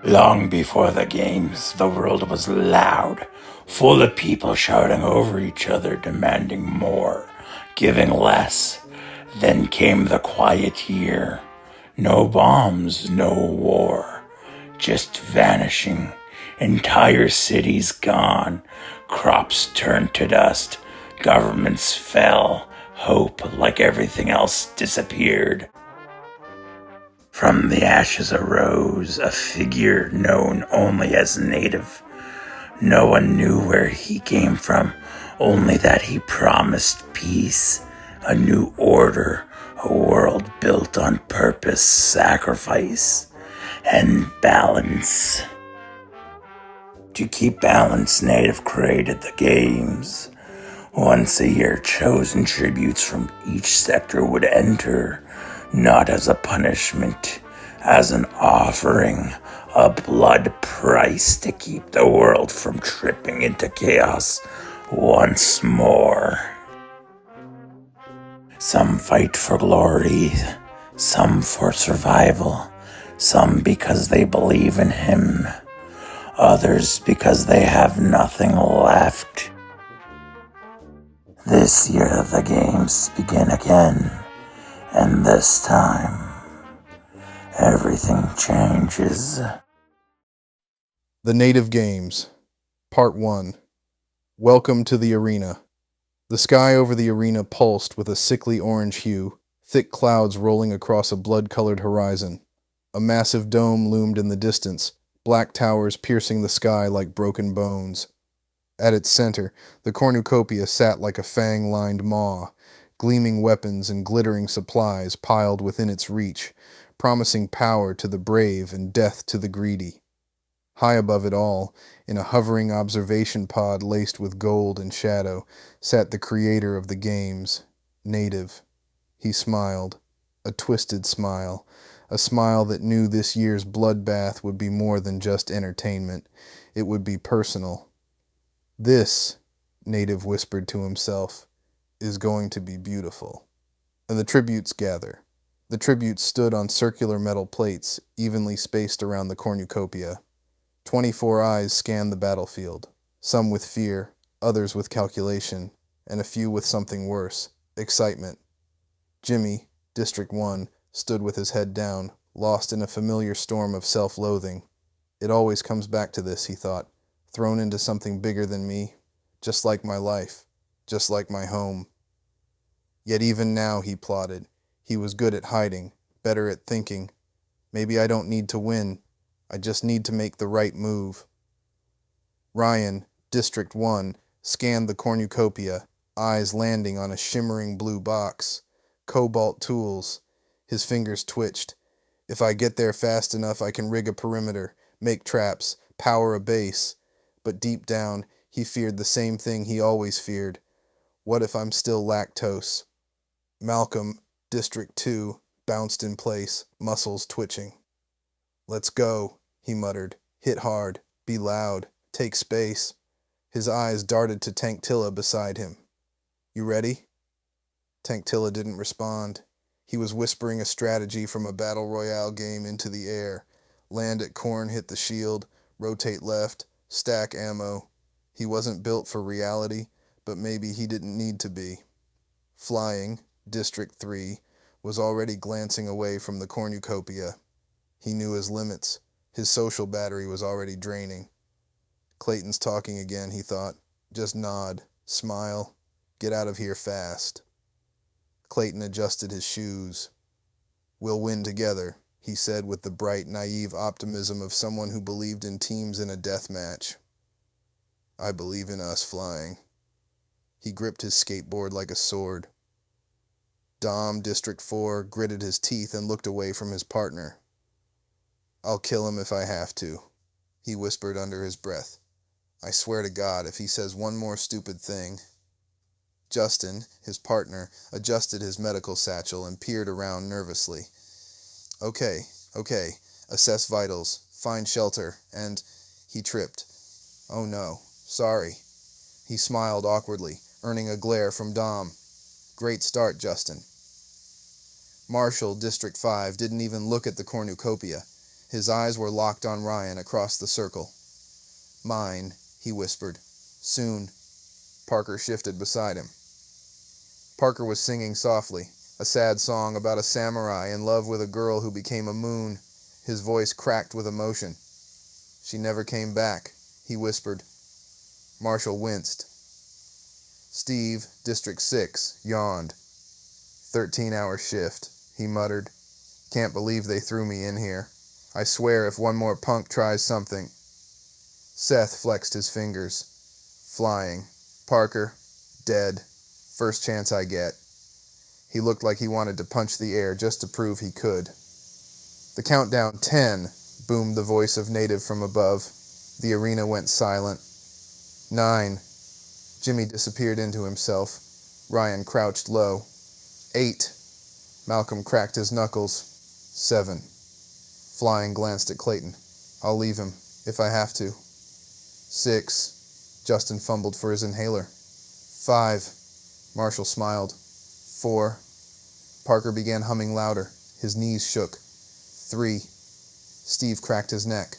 Long before the games, the world was loud, full of people shouting over each other, demanding more, giving less. Then came the quiet year. No bombs, no war, just vanishing. Entire cities gone, crops turned to dust, governments fell, hope, like everything else, disappeared. From the ashes arose a figure known only as Native. No one knew where he came from, only that he promised peace, a new order, a world built on purpose, sacrifice, and balance. To keep balance, Native created the games. Once a year, chosen tributes from each sector would enter, not as a punishment, as an offering, a blood price to keep the world from tripping into chaos once more. Some fight for glory, some for survival, some because they believe in him, others because they have nothing left. This year the games begin again, and this time everything changes. The Native Games, Part 1. Welcome to the arena. The sky over the arena pulsed with a sickly orange hue, thick clouds rolling across a blood-colored horizon. A massive dome loomed in the distance, black towers piercing the sky like broken bones. At its center, the cornucopia sat like a fang-lined maw, gleaming weapons and glittering supplies piled within its reach, promising power to the brave and death to the greedy. High above it all, in a hovering observation pod laced with gold and shadow, sat the creator of the games, Native. He smiled, a twisted smile, a smile that knew this year's bloodbath would be more than just entertainment. It would be personal. This, Native whispered to himself, is going to be beautiful. And the tributes gather. The tributes stood on circular metal plates, evenly spaced around the cornucopia. 24 eyes scanned the battlefield, some with fear, others with calculation, and a few with something worse, excitement. Jimmy, District 1, stood with his head down, lost in a familiar storm of self-loathing. It always comes back to this, he thought, thrown into something bigger than me, just like my life, just like my home. Yet even now, he plotted, he was good at hiding, better at thinking. Maybe I don't need to win. I just need to make the right move. Ryan, District 1, scanned the cornucopia, eyes landing on a shimmering blue box. Cobalt tools. His fingers twitched. If I get there fast enough, I can rig a perimeter, make traps, power a base. But deep down, he feared the same thing he always feared. What if I'm still lactose? Malcom, District 2, bounced in place, muscles twitching. Let's go, he muttered. Hit hard, be loud, take space. His eyes darted to Tanktilla beside him. You ready? Tanktilla didn't respond. He was whispering a strategy from a battle royale game into the air. Land at corn, hit the shield, rotate left, stack ammo. He wasn't built for reality, but maybe he didn't need to be. Flying, District 3, was already glancing away from the cornucopia. He knew his limits. His social battery was already draining. Clayton's talking again, he thought. Just nod, smile, get out of here fast. Clayton adjusted his shoes. We'll win together, he said with the bright, naive optimism of someone who believed in teams in a death match. I believe in us flying. He gripped his skateboard like a sword. Dom, District 4, gritted his teeth and looked away from his partner. I'll kill him if I have to, he whispered under his breath. I swear to God, if he says one more stupid thing. Justin, his partner, adjusted his medical satchel and peered around nervously. Okay, assess vitals, find shelter, and... He tripped. Oh no, sorry. He smiled awkwardly, earning a glare from Dom. Great start, Justin. Marshall, District 5, didn't even look at the cornucopia. His eyes were locked on Ryan across the circle. "Mine," he whispered. "Soon." Parker shifted beside him. Parker was singing softly, a sad song about a samurai in love with a girl who became a moon. His voice cracked with emotion. "She never came back," he whispered. Marshall winced. Steve, District 6, yawned. 13-hour shift, he muttered. "Can't believe they threw me in here. I swear if one more punk tries something." Seth flexed his fingers. "Flying. Parker. Dead. First chance I get." He looked like he wanted to punch the air just to prove he could. "The countdown 10, boomed the voice of Native from above. The arena went silent. 9. Jimmy disappeared into himself. Ryan crouched low. 8. Malcolm cracked his knuckles. 7. Flying glanced at Clayton. "I'll leave him, if I have to." 6. Justin fumbled for his inhaler. 5. Marshall smiled. 4. Parker began humming louder. His knees shook. 3. Steve cracked his neck.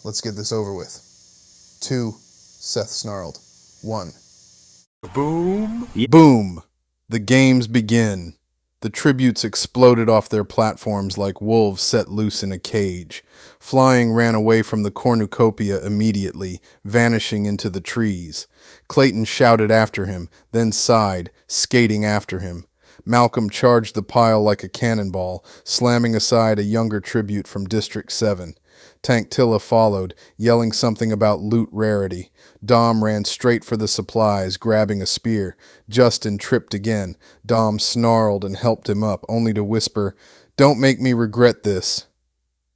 "Let's get this over with." 2. Seth snarled. 1. Boom. Boom! The games begin. The tributes exploded off their platforms like wolves set loose in a cage. Flying ran away from the cornucopia immediately, vanishing into the trees. Clayton shouted after him, then sighed, skating after him. Malcolm charged the pile like a cannonball, slamming aside a younger tribute from District 7. Tanktilla followed, yelling something about loot rarity. Dom ran straight for the supplies, grabbing a spear. Justin tripped again. Dom snarled and helped him up, only to whisper, "Don't make me regret this."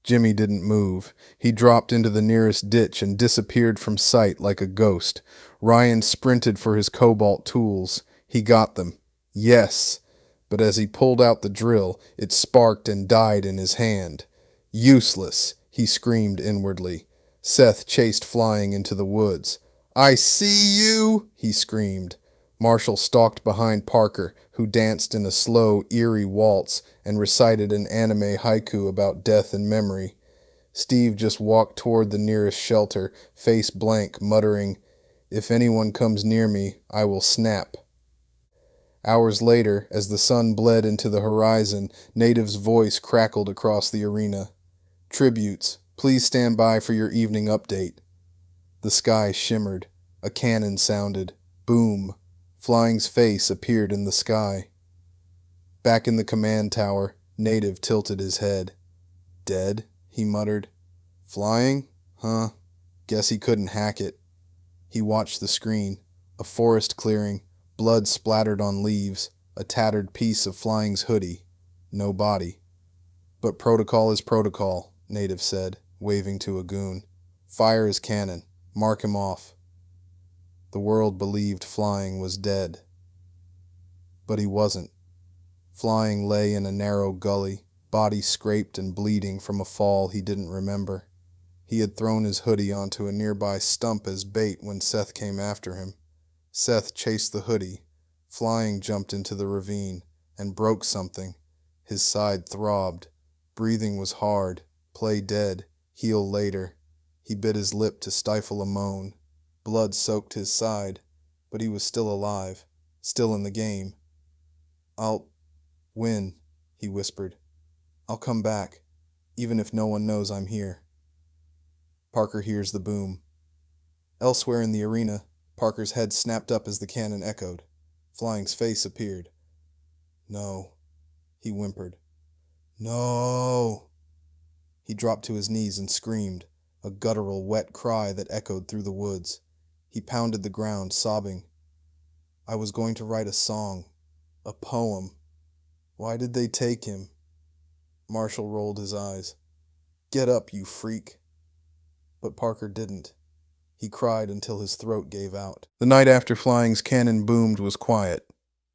Jimmy didn't move. He dropped into the nearest ditch and disappeared from sight like a ghost. Ryan sprinted for his cobalt tools. He got them. Yes. But as he pulled out the drill, it sparked and died in his hand. "Useless," he screamed inwardly. Seth chased Flying into the woods. "I see you!" he screamed. Marshall stalked behind Parker, who danced in a slow, eerie waltz and recited an anime haiku about death and memory. Steve just walked toward the nearest shelter, face blank, muttering, "If anyone comes near me, I will snap." Hours later, as the sun bled into the horizon, Native's voice crackled across the arena. "Tributes, please stand by for your evening update." The sky shimmered. A cannon sounded. Boom. Flying's face appeared in the sky. Back in the command tower, Native tilted his head. "Dead?" he muttered. "Flying? Huh. Guess he couldn't hack it." He watched the screen. A forest clearing. Blood splattered on leaves. A tattered piece of Flying's hoodie. No body. "But protocol is protocol," Native said, waving to a goon. "Fire his cannon. Mark him off." The world believed Flying was dead. But he wasn't. Flying lay in a narrow gully, body scraped and bleeding from a fall he didn't remember. He had thrown his hoodie onto a nearby stump as bait when Seth came after him. Seth chased the hoodie. Flying jumped into the ravine and broke something. His side throbbed. Breathing was hard. Play dead. Heal later. He bit his lip to stifle a moan. Blood soaked his side, but he was still alive, still in the game. "I'll win," he whispered. "I'll come back, even if no one knows I'm here." Parker hears the boom. Elsewhere in the arena, Parker's head snapped up as the cannon echoed. Flying's face appeared. "No," he whimpered. "No!" He dropped to his knees and screamed, a guttural, wet cry that echoed through the woods. He pounded the ground, sobbing. "I was going to write a song, a poem. Why did they take him?" Marshall rolled his eyes. "Get up, you freak." But Parker didn't. He cried until his throat gave out. The night after Flying's cannon boomed was quiet.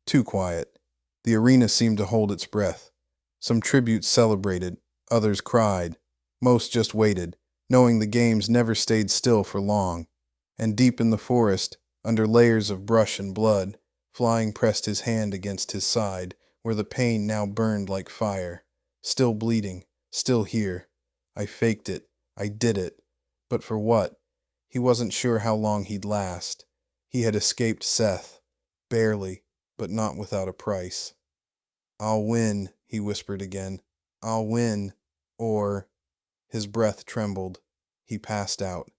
Too quiet. The arena seemed to hold its breath. Some tributes celebrated. Others cried. Most just waited, knowing the games never stayed still for long. And deep in the forest, under layers of brush and blood, Flying pressed his hand against his side, where the pain now burned like fire. Still bleeding, still here. I faked it. I did it. But for what? He wasn't sure how long he'd last. He had escaped Seth. Barely, but not without a price. I'll win, he whispered again. I'll win. Or... His breath trembled. He passed out.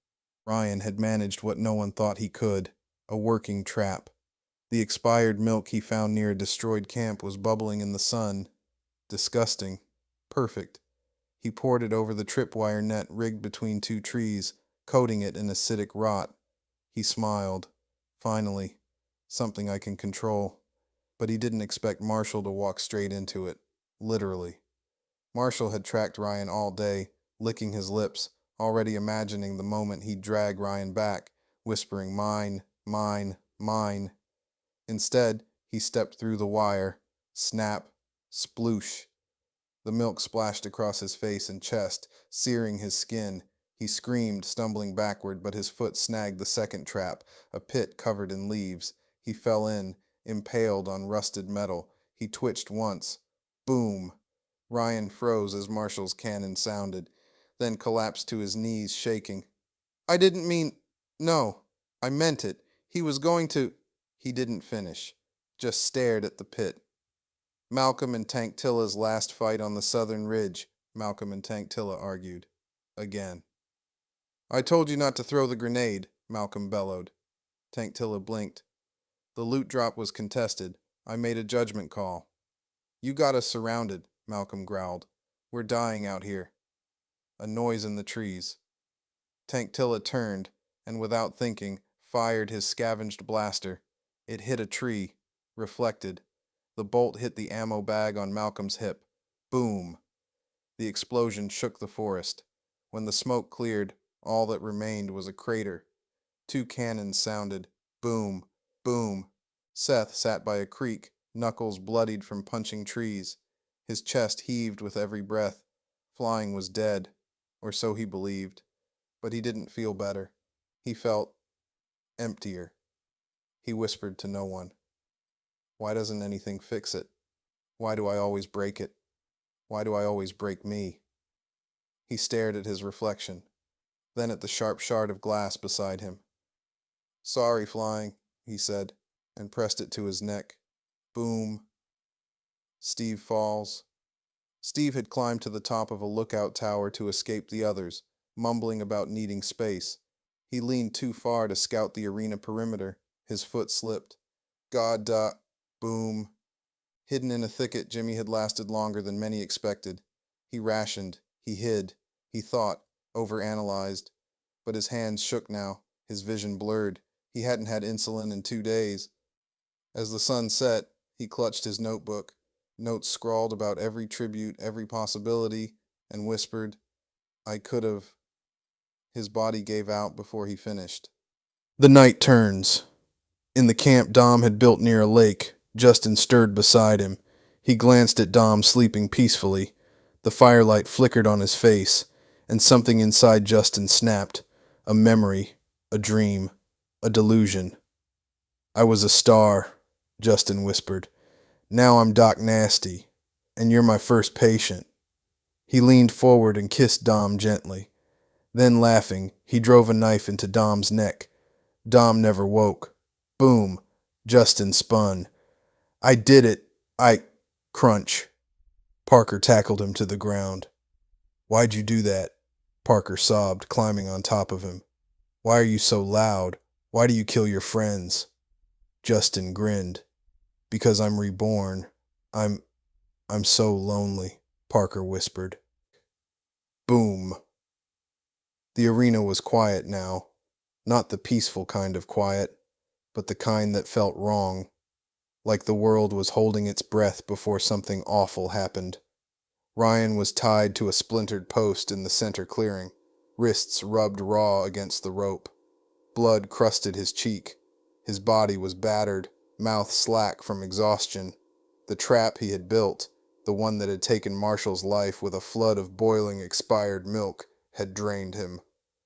Ryan had managed what no one thought he could, a working trap. The expired milk he found near a destroyed camp was bubbling in the sun. Disgusting. Perfect. He poured it over the tripwire net rigged between two trees, coating it in acidic rot. He smiled. Finally. Something I can control. But he didn't expect Marshall to walk straight into it. Literally. Marshall had tracked Ryan all day, licking his lips, already imagining the moment he'd drag Ryan back, whispering, "Mine, mine, mine." Instead, he stepped through the wire. Snap. Sploosh. The milk splashed across his face and chest, searing his skin. He screamed, stumbling backward, but his foot snagged the second trap, a pit covered in leaves. He fell in, impaled on rusted metal. He twitched once. Boom! Ryan froze as Marshall's cannon sounded, then collapsed to his knees, shaking. "I didn't mean... No, I meant it. He was going to..." He didn't finish, just stared at the pit. Malcolm and Tanktilla's last fight on the southern ridge, Malcolm and Tanktilla argued. Again. "I told you not to throw the grenade," Malcolm bellowed. Tanktilla blinked. "The loot drop was contested. I made a judgment call." "You got us surrounded," Malcolm growled. "We're dying out here." A noise in the trees. Tanktilla turned, and without thinking, fired his scavenged blaster. It hit a tree, reflected. The bolt hit the ammo bag on Malcolm's hip. Boom! The explosion shook the forest. When the smoke cleared, all that remained was a crater. Two cannons sounded. Boom! Boom! Seth sat by a creek, knuckles bloodied from punching trees. His chest heaved with every breath. Flying was dead, or so he believed. But he didn't feel better. He felt emptier. He whispered to no one. Why doesn't anything fix it? Why do I always break it? Why do I always break me? He stared at his reflection, then at the sharp shard of glass beside him. "Sorry, Flying," he said, and pressed it to his neck. Boom. Steve falls. Steve had climbed to the top of a lookout tower to escape the others, mumbling about needing space. He leaned too far to scout the arena perimeter. His foot slipped. Boom. Hidden in a thicket, Jimmy had lasted longer than many expected. He rationed. He hid. He thought. Overanalyzed. But his hands shook now. His vision blurred. He hadn't had insulin in 2 days. As the sun set, he clutched his notebook, notes scrawled about every tribute, every possibility, and whispered, "I could have." His body gave out before he finished. The night turns. In the camp Dom had built near a lake, Justin stirred beside him. He glanced at Dom sleeping peacefully. The firelight flickered on his face, and something inside Justin snapped. A memory, a dream, a delusion. "I was a star," Justin whispered. "Now I'm Doc Nasty, and you're my first patient." He leaned forward and kissed Dom gently. Then, laughing, he drove a knife into Dom's neck. Dom never woke. Boom. Justin spun. "I did it. Crunch." Parker tackled him to the ground. "Why'd you do that?" Parker sobbed, climbing on top of him. "Why are you so loud? Why do you kill your friends?" Justin grinned. "Because I'm reborn. I'm so lonely," Parker whispered. Boom. The arena was quiet now. Not the peaceful kind of quiet, but the kind that felt wrong. Like the world was holding its breath before something awful happened. Ryan was tied to a splintered post in the center clearing, wrists rubbed raw against the rope. Blood crusted his cheek. His body was battered, mouth slack from exhaustion. The trap he had built, the one that had taken Marshall's life with a flood of boiling expired milk, had drained him.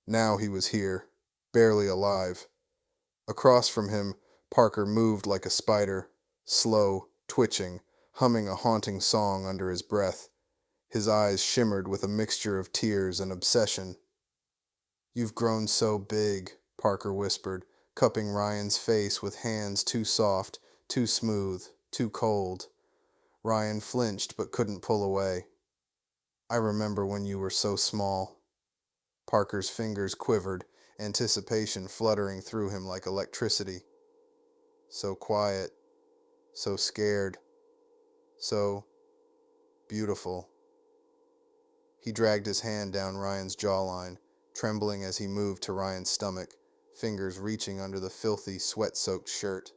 Now he was here, barely alive. Across from him, Parker moved like a spider, slow, twitching, humming a haunting song under his breath. His eyes shimmered with a mixture of tears and obsession. "You've grown so big," Parker whispered, cupping Ryan's face with hands too soft, too smooth, too cold. Ryan flinched but couldn't pull away. "I remember when you were so small." Parker's fingers quivered, anticipation fluttering through him like electricity. So quiet, so scared, so beautiful. He dragged his hand down Ryan's jawline, trembling as he moved to Ryan's stomach, fingers reaching under the filthy, sweat-soaked shirt.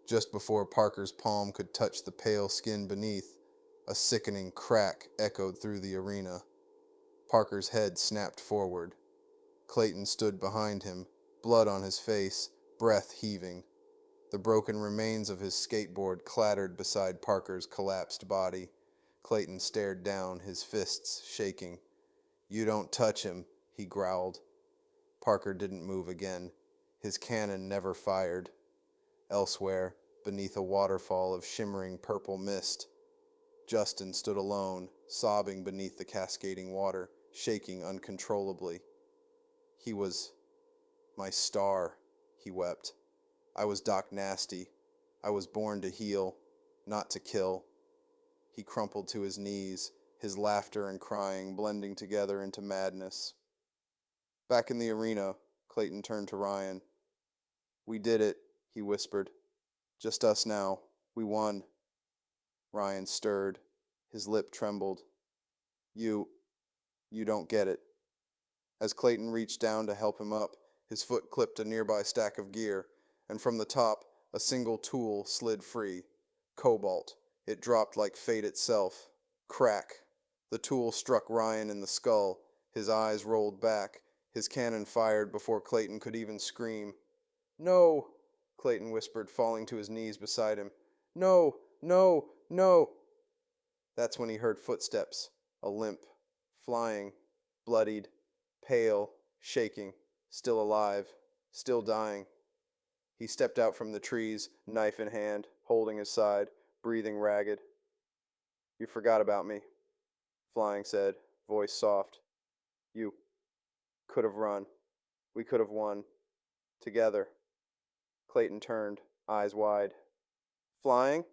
Just before Parker's palm could touch the pale skin beneath, a sickening crack echoed through the arena. Parker's head snapped forward. Clayton stood behind him, blood on his face, breath heaving. The broken remains of his skateboard clattered beside Parker's collapsed body. Clayton stared down, his fists shaking. "You don't touch him," he growled. Parker didn't move again. His cannon never fired. Elsewhere, beneath a waterfall of shimmering purple mist, Justin stood alone, sobbing beneath the cascading water, shaking uncontrollably. "He was my star," he wept. "I was Doc Nasty. I was born to heal, not to kill." He crumpled to his knees, his laughter and crying blending together into madness. Back in the arena, Clayton turned to Ryan. "We did it," he whispered. "Just us now. We won." Ryan stirred. His lip trembled. You don't get it." As Clayton reached down to help him up, his foot clipped a nearby stack of gear, and from the top, a single tool slid free. Cobalt. It dropped like fate itself. Crack. The tool struck Ryan in the skull. His eyes rolled back. His cannon fired before Clayton could even scream. "No!" Clayton whispered, falling to his knees beside him. "No! No! No!" That's when he heard footsteps, a limp, flying, bloodied, pale, shaking, still alive, still dying. He stepped out from the trees, knife in hand, holding his side, breathing ragged. "You forgot about me," Flying said, voice soft. "You could have run. We could have won. Together." Clayton turned, eyes wide. "Flying?"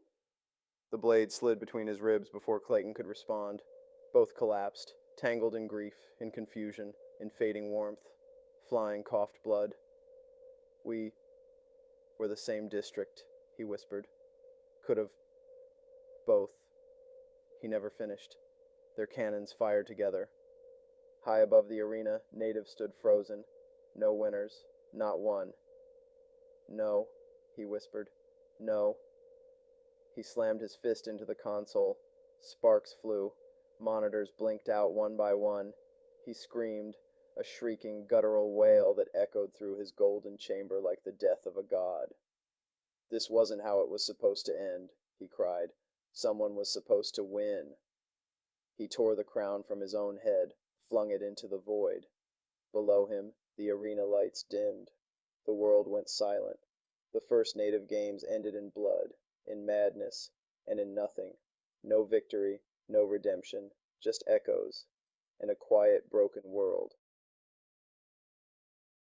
The blade slid between his ribs before Clayton could respond. Both collapsed, tangled in grief, in confusion, in fading warmth. Flying coughed blood. "We were the same district," he whispered. "Could have both." He never finished. Their cannons fired together. High above the arena, natives stood frozen. No winners. Not one. "No," he whispered. "No." He slammed his fist into the console. Sparks flew. Monitors blinked out one by one. He screamed, a shrieking, guttural wail that echoed through his golden chamber like the death of a god. "This wasn't how it was supposed to end," he cried. "Someone was supposed to win." He tore the crown from his own head, flung it into the void. Below him, the arena lights dimmed. The world went silent. The first native games ended in blood, in madness, and in nothing. No victory, no redemption, just echoes, and a quiet, broken world